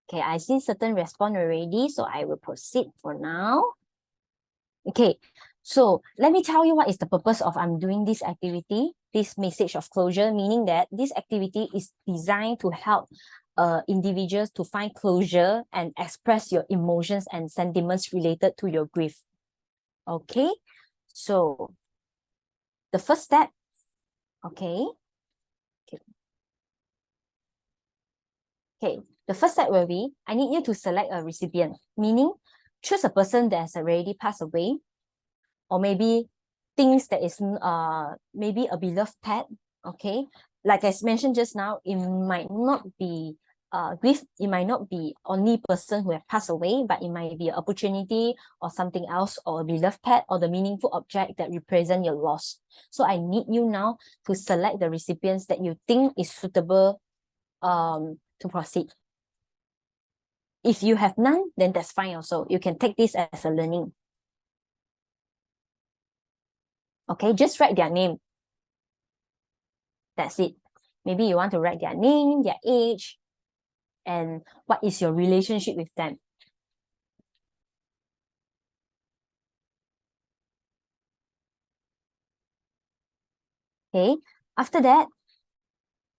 Okay, I see certain response already, so I will proceed for now. Okay, so let me tell you what is the purpose of I'm doing this activity, this message of closure, meaning that this activity is designed to help individuals to find closure and express your emotions and sentiments related to your grief. Okay, so the first step, okay. Okay, the first step will be, I need you to select a recipient, meaning choose a person that has already passed away, or maybe things that is maybe a beloved pet. Okay, like I mentioned just now, it might not be grief, it might not be only person who have passed away, but it might be an opportunity or something else, or a beloved pet, or the meaningful object that represent your loss. So I need you now to select the recipients that you think is suitable to proceed. If you have none, then that's fine also. You can take this as a learning. Okay, just write their name. That's it. Maybe you want to write their name, their age, and what is your relationship with them. Okay, after that,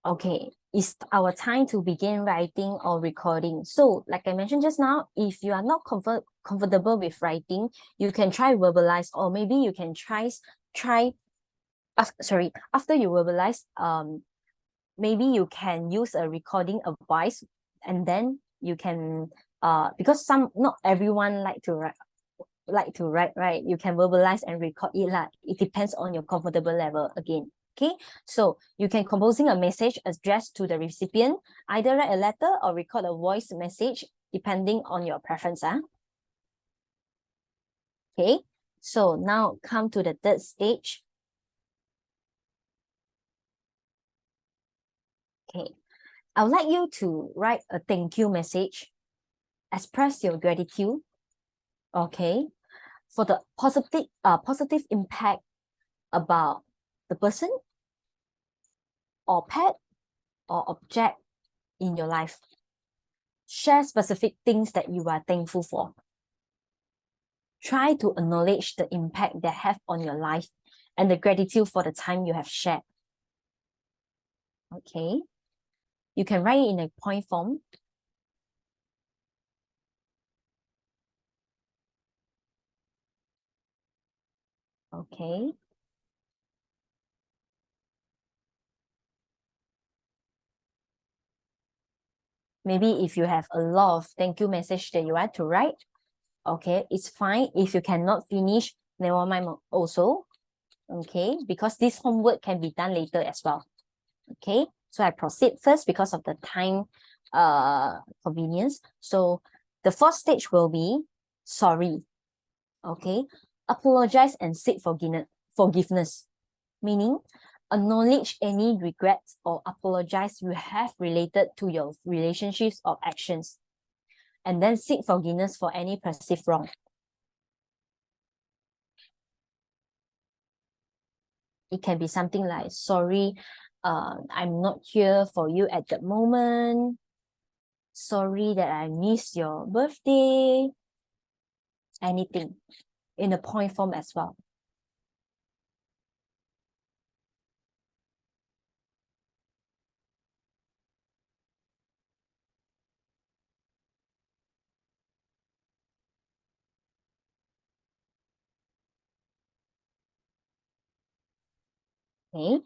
okay, it's our time to begin writing or recording. So, like I mentioned just now, if you are not comfortable with writing, you can try verbalize, or maybe you can try after you verbalize, maybe you can use a recording of voice, and then you can because not everyone like to write, right? You can verbalize and record it lah. It depends on your comfortable level again. Okay, so you can composing a message addressed to the recipient, either write a letter or record a voice message depending on your preference. Okay, so now come to the third stage. Okay, I would like you to write a thank you message, express your gratitude, okay, for the positive impact about the person or pet or object in your life. Share specific things that you are thankful for. Try to acknowledge the impact they have on your life and the gratitude for the time you have shared. Okay, you can write it in a point form. Okay. Maybe if you have a lot of thank you message that you want to write, okay, it's fine. If you cannot finish, never mind also. Okay, because this homework can be done later as well. Okay, so I proceed first because of the time convenience. So the first stage will be sorry. Okay, apologize and seek forgiveness, meaning acknowledge any regrets or apologize you have related to your relationships or actions, and then seek forgiveness for any perceived wrong. It can be something like, sorry, I'm not here for you at the moment. Sorry that I missed your birthday. Anything in a point form as well. Okay,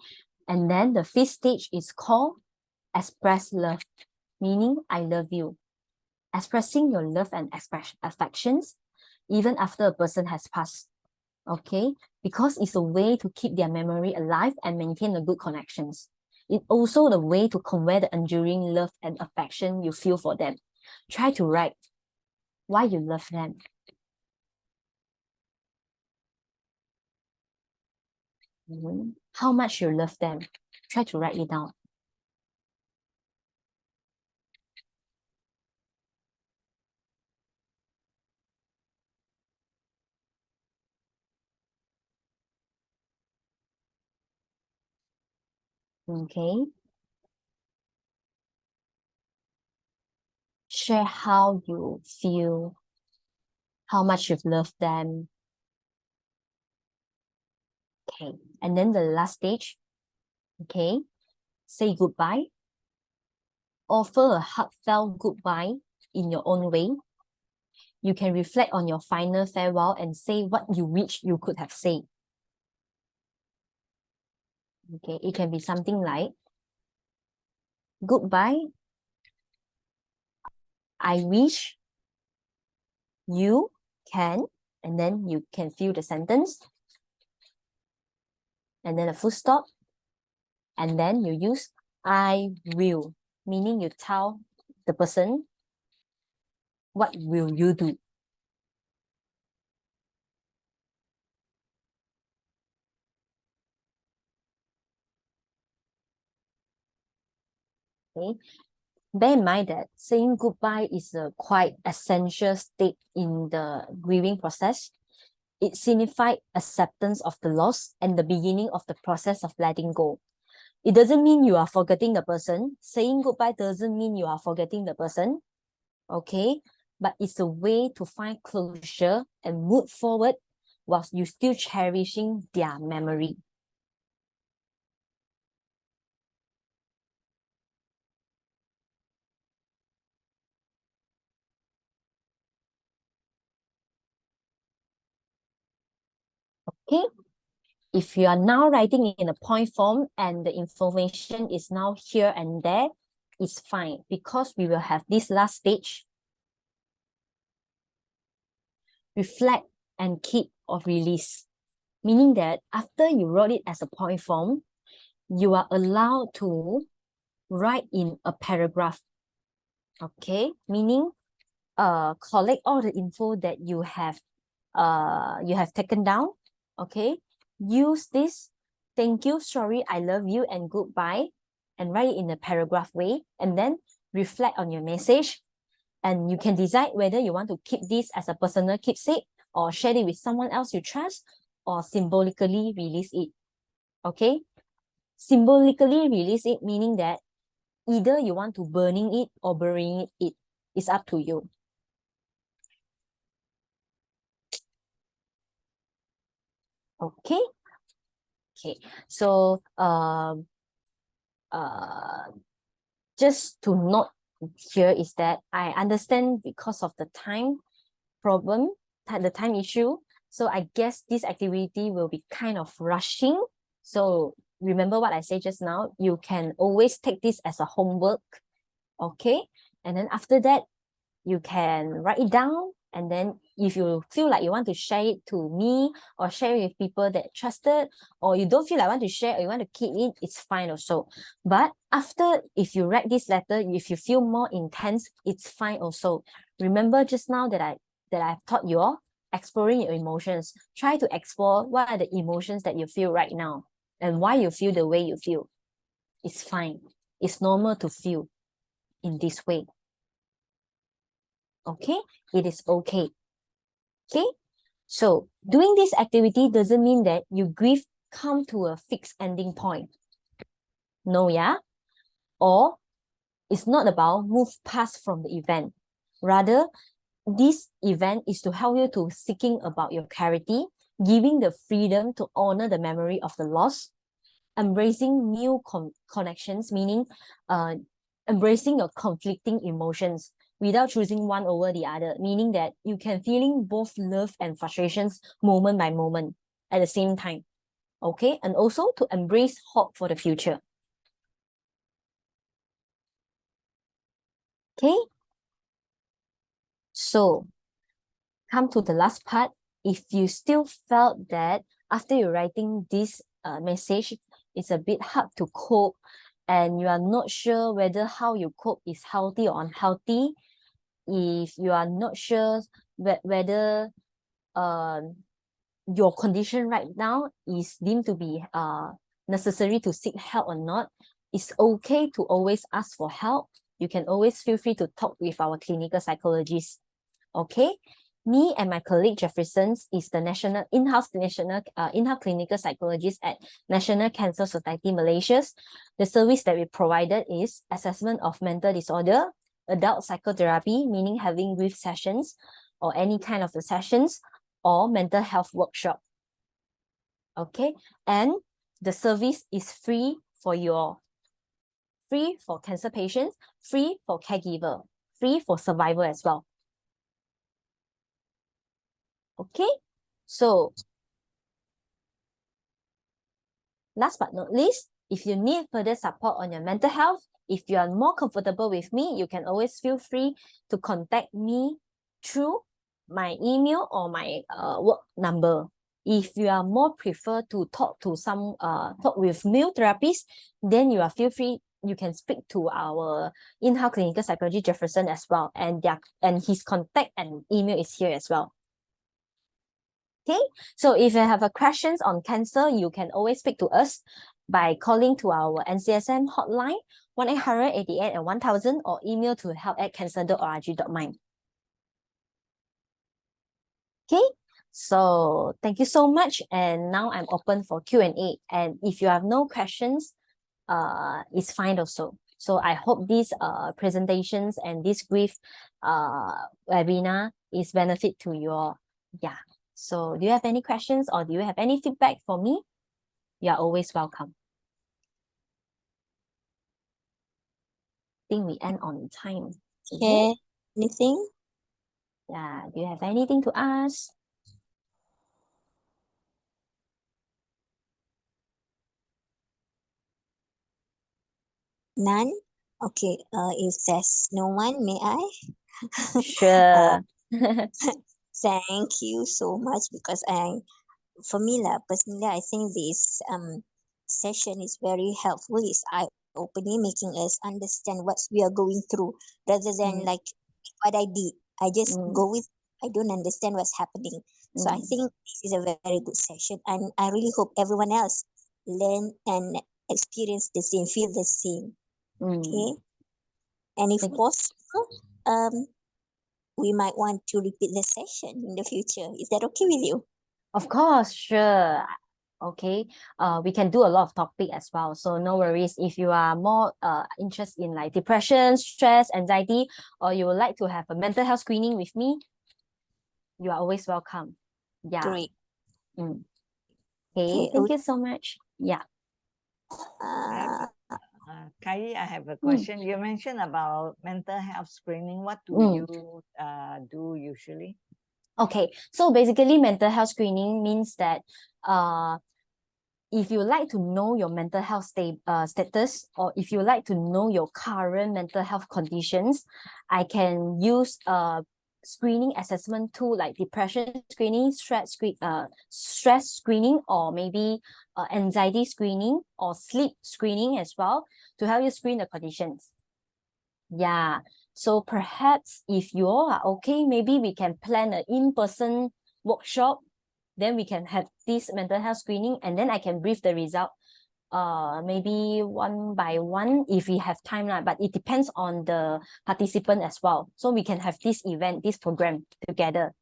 and then the fifth stage is called express love, meaning I love you. Expressing your love and affections even after a person has passed. Okay, because it's a way to keep their memory alive and maintain the good connections. It's also the way to convey the enduring love and affection you feel for them. Try to write why you love them. How much you love them. Try to write it down. Okay. Share how you feel, how much you've loved them. Okay. And then the last stage, okay, say goodbye. Offer a heartfelt goodbye in your own way. You can reflect on your final farewell and say what you wish you could have said. Okay, it can be something like, goodbye. I wish you can, and then you can fill the sentence, and then a full stop, and then you use I will, meaning you tell the person, what will you do? Okay. Bear in mind that saying goodbye is a quite essential state in the grieving process. It signifies acceptance of the loss and the beginning of the process of letting go. It doesn't mean you are forgetting the person. Saying goodbye doesn't mean you are forgetting the person. Okay, but it's a way to find closure and move forward whilst you still cherishing their memory. Okay, if you are now writing in a point form and the information is now here and there, it's fine because we will have this last stage. Reflect and keep or release. Meaning that after you wrote it as a point form, you are allowed to write in a paragraph. Okay, meaning collect all the info that you have taken down. Okay, use this thank you, sorry, I love you, and goodbye, and write it in a paragraph way, and then reflect on your message. And you can decide whether you want to keep this as a personal keepsake or share it with someone else you trust, or symbolically release it. Okay, symbolically release it, meaning that either you want to burning it or burying it. It's up to you. Okay. Okay. So just to note here is that I understand because of the time problem, the time issue. So I guess this activity will be kind of rushing. So remember what I said just now, you can always take this as a homework. Okay. And then after that, you can write it down. And then if you feel like you want to share it to me or share it with people that trusted, or you don't feel like want to share or you want to keep it, it's fine also. But after, if you read this letter, if you feel more intense, it's fine also. Remember just now that I've taught you all, exploring your emotions. Try to explore what are the emotions that you feel right now and why you feel the way you feel. It's fine. It's normal to feel in this way. Okay, it is okay. Okay, so doing this activity doesn't mean that you grief come to a fixed ending point. No, yeah? Or it's not about move past from the event. Rather, this event is to help you to seeking about your clarity, giving the freedom to honor the memory of the loss, embracing new connections, meaning embracing your conflicting emotions without choosing one over the other, meaning that you can feeling both love and frustrations moment by moment at the same time. Okay, and also to embrace hope for the future. Okay, so come to the last part. If you still felt that after you're writing this message, it's a bit hard to cope and you are not sure whether how you cope is healthy or unhealthy, if you are not sure whether your condition right now is deemed to be necessary to seek help or not, it's okay to always ask for help. You can always feel free to talk with our clinical psychologist. Okay, Me and my colleague Jefferson is the in-house clinical psychologist at National Cancer Society Malaysia. The service that we provided is assessment of mental disorder, adult psychotherapy, meaning having grief sessions or any kind of the sessions, or mental health workshop. Okay, and the service is free for cancer patients, free for caregiver, free for survivor as well. Okay, so last but not least, if you need further support on your mental health, if you are more comfortable with me, you can always feel free to contact me through my email or my work number. If you are more prefer to talk with male therapists, then feel free. You can speak to our in-house clinical psychologist Jefferson as well, and his contact and email is here as well. Okay, so if you have a questions on cancer, you can always speak to us by calling to our NCSM hotline 1-800-88-1000 or email to help@cancer.org.my. Okay, so thank you so much, and now I'm open for Q&A. And if you have no questions, it's fine also. So I hope these presentations and this grief webinar is benefit to you all. Yeah. So do you have any questions or do you have any feedback for me? You are always welcome. I think we end on time. Is it? Okay. Anything? Yeah. Do you have anything to ask? None? Okay. If there's no one, may I? Sure. Thank you so much, because for me personally, I think this session is very helpful. It's eye-opening, making us understand what we are going through, rather than like what I did. I just go with. I don't understand what's happening. So I think this is a very good session, and I really hope everyone else learn and experience the same, feel the same. Okay, and if possible, we might want to repeat the session in the future. Is that okay with you? Of course, sure. Okay, we can do a lot of topic as well. So no worries. If you are more interested in like depression, stress, anxiety, or you would like to have a mental health screening with me, you are always welcome. Yeah. Great. Okay, thank you so much. Yeah. Kai, I have a question. You mentioned about mental health screening. What do you do usually? Okay, so basically mental health screening means that if you like to know your mental health status, or if you like to know your current mental health conditions, I can use screening assessment tool like depression screening, stress screening, or maybe anxiety screening or sleep screening as well, to help you screen the conditions. Yeah. So perhaps if you all are okay, maybe we can plan an in-person workshop. Then we can have this mental health screening, and then I can brief the result maybe one by one if we have time, but it depends on the participant as well. So we can have this event, this program together.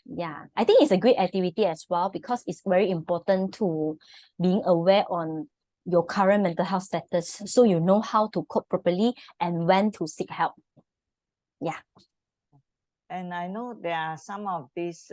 Yeah, I think it's a great activity as well, because it's very important to being aware on your current mental health status, so you know how to cope properly and when to seek help. Yeah. And I know there are some of these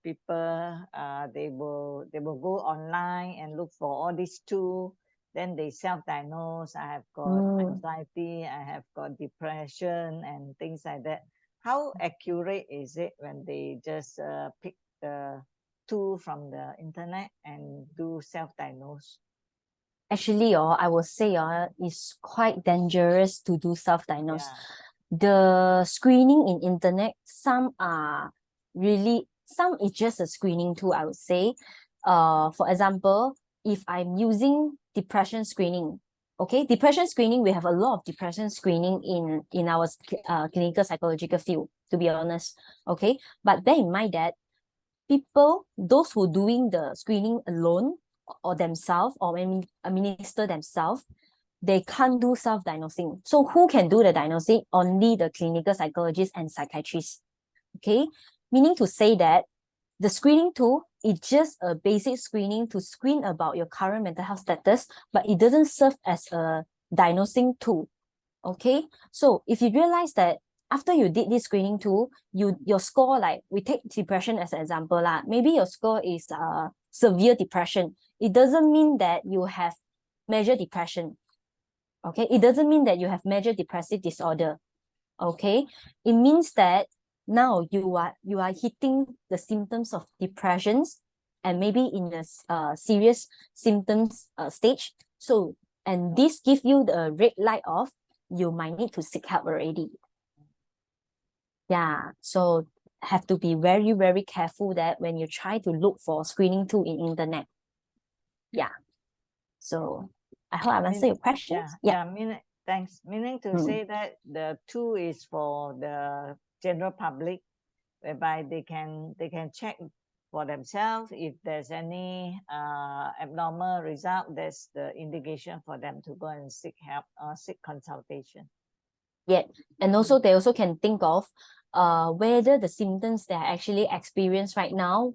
people, they will go online and look for all these tools. Then they self-diagnose. I have got anxiety, I have got depression, and things like that. How accurate is it when they just pick the tool from the internet and do self-diagnose? Actually, I would say it's quite dangerous to do self-diagnose. The screening in internet, some is just a screening tool, I would say. For example, if I'm using depression screening, okay, depression screening, we have a lot of depression screening in our clinical psychological field, to be honest. Okay, but bear in mind that those who doing the screening alone or themselves, or administer themselves, they can't do self-diagnosing. So who can do the diagnosing? Only the clinical psychologist and psychiatrist. Okay, meaning to say that the screening tool is just a basic screening to screen about your current mental health status, but it doesn't serve as a diagnosing tool. Okay, so if you realize that after you did this screening tool, your score, like we take depression as an example lah, maybe your score is severe depression. It doesn't mean that you have major depression. Okay, it doesn't mean that you have major depressive disorder. Okay, it means that now you are hitting the symptoms of depressions and maybe in a serious symptoms stage. So, and this give you the red light of you might need to seek help already. Yeah, so have to be very, very careful that when you try to look for screening tool in internet. Yeah, so I hope I've answered your questions. Thanks. Meaning to say that the tool is for the general public, whereby they can check for themselves if there's any abnormal result. That's the indication for them to go and seek help or seek consultation. Yeah, and also they also can think of whether the symptoms they are actually experience right now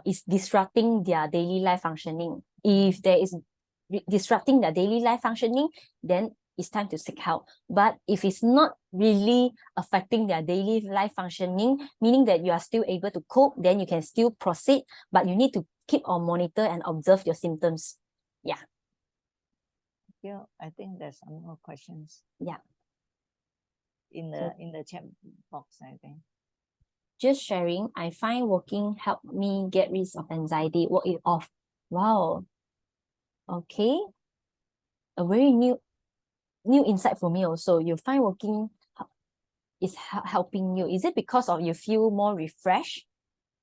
is disrupting their daily life functioning. If there is disrupting their daily life functioning, then it's time to seek help. But if it's not really affecting their daily life functioning, meaning that you are still able to cope, then you can still proceed, but you need to keep on monitor and observe your symptoms. Yeah. Thank you. I think there's some more questions. Yeah. In the chat box, I think. Just sharing, I find walking helped me get rid of anxiety, walk it off. Wow. Okay. A very new insight for me also. You find walking is helping you. Is it because of you feel more refreshed?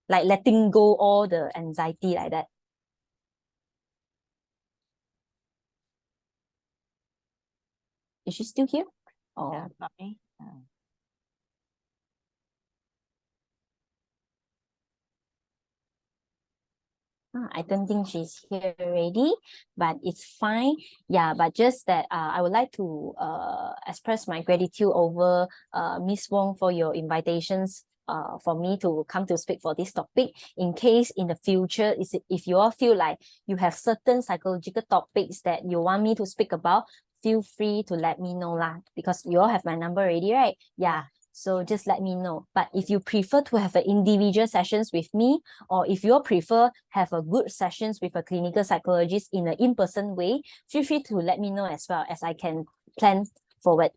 Like letting go all the anxiety like that? Is she still here? Oh. Yeah, not me. I don't think she's here already, but it's fine. Yeah, but just that I would like to express my gratitude over Miss Wong for your invitations for me to come to speak for this topic. In case in the future, if you all feel like you have certain psychological topics that you want me to speak about, feel free to let me know lah, because you all have my number already, right? Yeah. So just let me know. But if you prefer to have an individual sessions with me, or if you prefer have a good sessions with a clinical psychologist in an in-person way, feel free to let me know as well, as I can plan forward.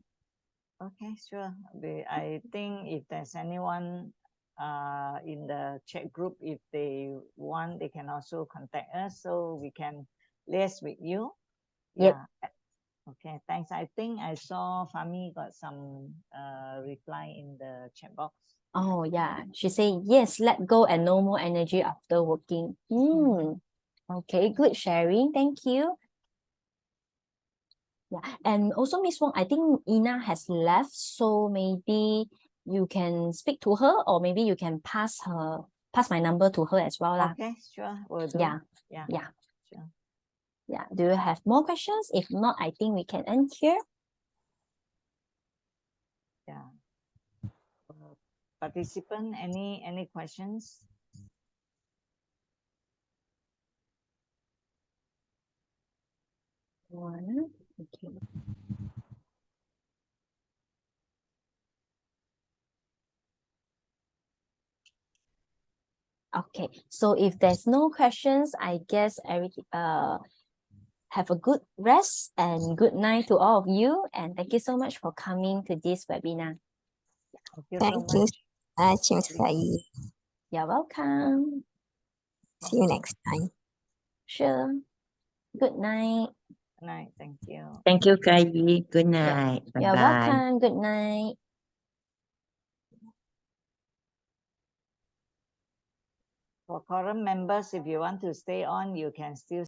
Okay, sure. I think if there's anyone in the chat group, if they want, they can also contact us so we can liaise with you. Yep. Yeah. Okay, thanks. I think I saw Fami got some reply in the chat box. Oh yeah, she said yes, let go and no more energy after working. Okay, good sharing. Thank you. Yeah, and also Miss Wong, I think Ina has left, so maybe you can speak to her, or maybe you can pass my number to her as well lah. Okay, sure. Will do. Yeah. Sure. Yeah. Do you have more questions? If not, I think we can end here. Yeah. Participant, any questions? One. Okay. Okay, so if there's no questions, I guess everything have a good rest and good night to all of you, and thank you so much for coming to this webinar. Thank you so much, Miss Kai. You're welcome. See you next time. Sure. Good night. Good night. Thank you. Thank you, Kai. Good night. You're Bye-bye. welcome. Good night. For quorum members, if you want to stay on, you can still